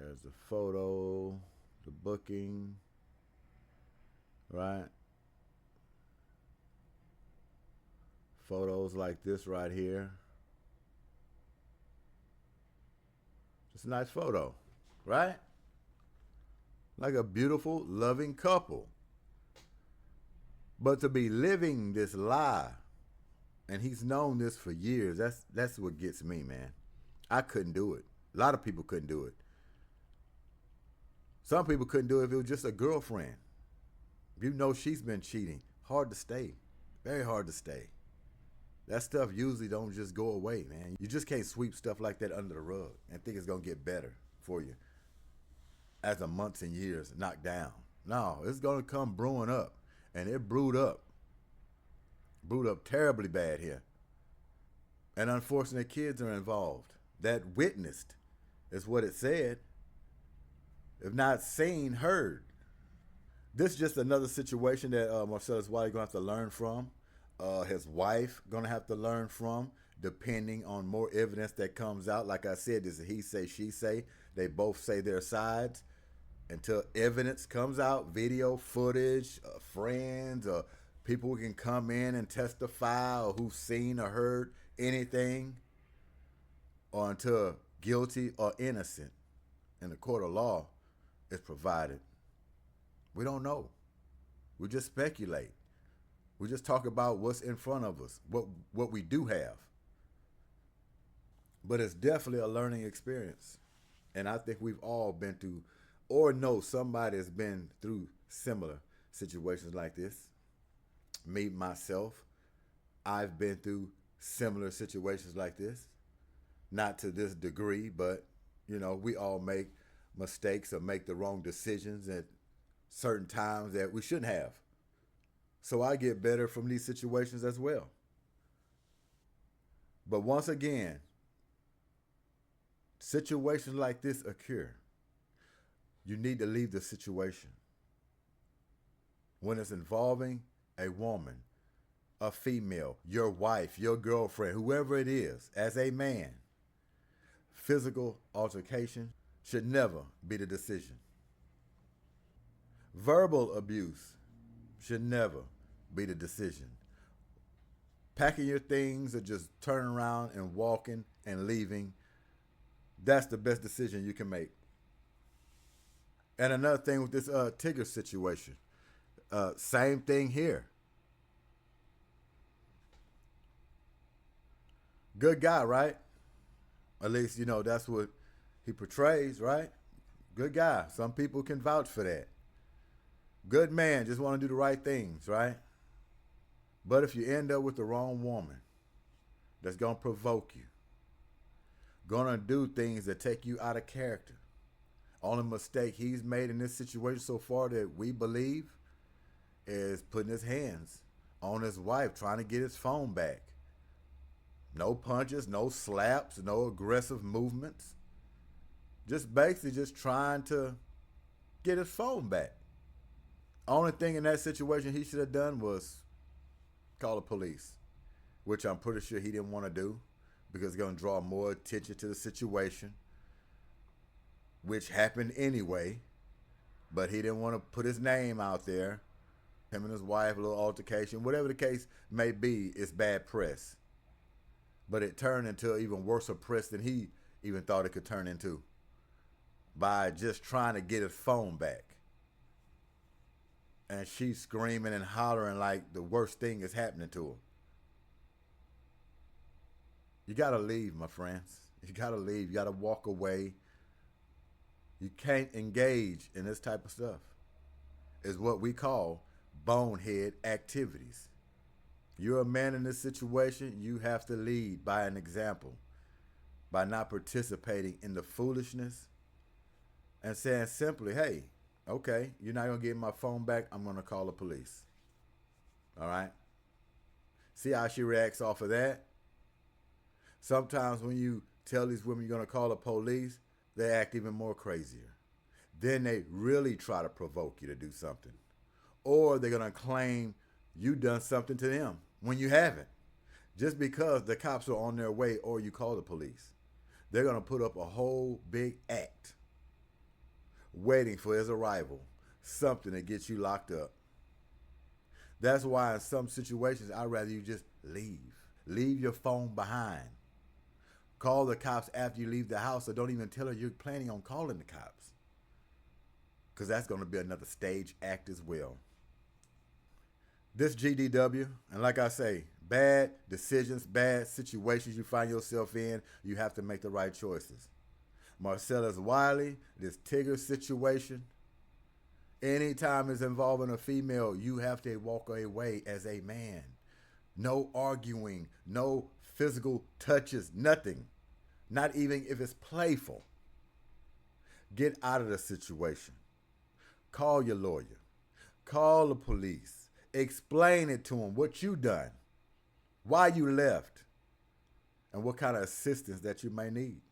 There's the photo, the booking, right? Photos like this right here. Just a nice photo, right? Like a beautiful, loving couple. But to be living this lie, and he's known this for years, that's what gets me, man. I couldn't do it. A lot of people couldn't do it. Some people couldn't do it if it was just a girlfriend. You know she's been cheating. Hard to stay. Very hard to stay. That stuff usually don't just go away, man. You just can't sweep stuff like that under the rug and think it's going to get better for you as the months and years knock down. No, it's going to come brewing up. And it brewed up. Brewed up terribly bad here. And unfortunate kids are involved. That witnessed is what it said. If not seen, heard. This is just another situation that Marcellus Wiley going to have to learn from. His wife going to have to learn from, depending on more evidence that comes out. Like I said, this is he say, she say. They both say their sides. Until evidence comes out, video footage, friends, or people who can come in and testify, or who've seen or heard anything, or until guilty or innocent in the court of law is provided. We don't know. We just speculate. We just talk about what's in front of us, what we do have. But it's definitely a learning experience. And I think we've all been through or know somebody has been through similar situations like this. Me, myself, I've been through similar situations like this. Not to this degree, but, you know, we all make mistakes or make the wrong decisions at certain times that we shouldn't have. So I get better from these situations as well. But once again, situations like this occur. You need to leave the situation. When it's involving a woman, a female, your wife, your girlfriend, whoever it is, as a man, physical altercation should never be the decision. Verbal abuse should never be the decision. Packing your things or just turning around and walking and leaving, that's the best decision you can make. And another thing with this Tigger situation, same thing here. Good guy, right? At least, you know, that's what he portrays, right? Good guy. Some people can vouch for that. Good man, just want to do the right things, right? But if you end up with the wrong woman that's going to provoke you, going to do things that take you out of character, only mistake he's made in this situation so far that we believe is putting his hands on his wife, trying to get his phone back. No punches, no slaps, no aggressive movements. Just basically just trying to get his phone back. Only thing in that situation he should have done was call the police, which I'm pretty sure he didn't want to do because it's going to draw more attention to the situation, which happened anyway, but he didn't want to put his name out there. Him and his wife, a little altercation, whatever the case may be, it's bad press. But it turned into even worse press than he even thought it could turn into by just trying to get his phone back. And she's screaming and hollering like the worst thing is happening to her. You got to leave, my friends. You got to leave. You got to walk away. You can't engage in this type of stuff. It's what we call bonehead activities. You're a man in this situation, you have to lead by an example, by not participating in the foolishness and saying simply, hey, okay, you're not going to get my phone back, I'm going to call the police. All right? See how she reacts off of that? Sometimes when you tell these women you're going to call the police, they act even more crazier. Then they really try to provoke you to do something. Or they're going to claim you done something to them when you haven't. Just because the cops are on their way or you call the police. They're going to put up a whole big act waiting for his arrival, something to get you locked up. That's why in some situations, I'd rather you just leave. Leave your phone behind. Call the cops after you leave the house, or don't even tell her you're planning on calling the cops. Because that's going to be another stage act as well. This GDW, and like I say, bad decisions, bad situations you find yourself in, you have to make the right choices. Marcellus Wiley, this Tigger situation, anytime it's involving a female, you have to walk away as a man. No arguing, no physical touches, nothing. Not even if it's playful. Get out of the situation. Call your lawyer. Call the police. Explain it to them what you done, why you left, and what kind of assistance that you may need.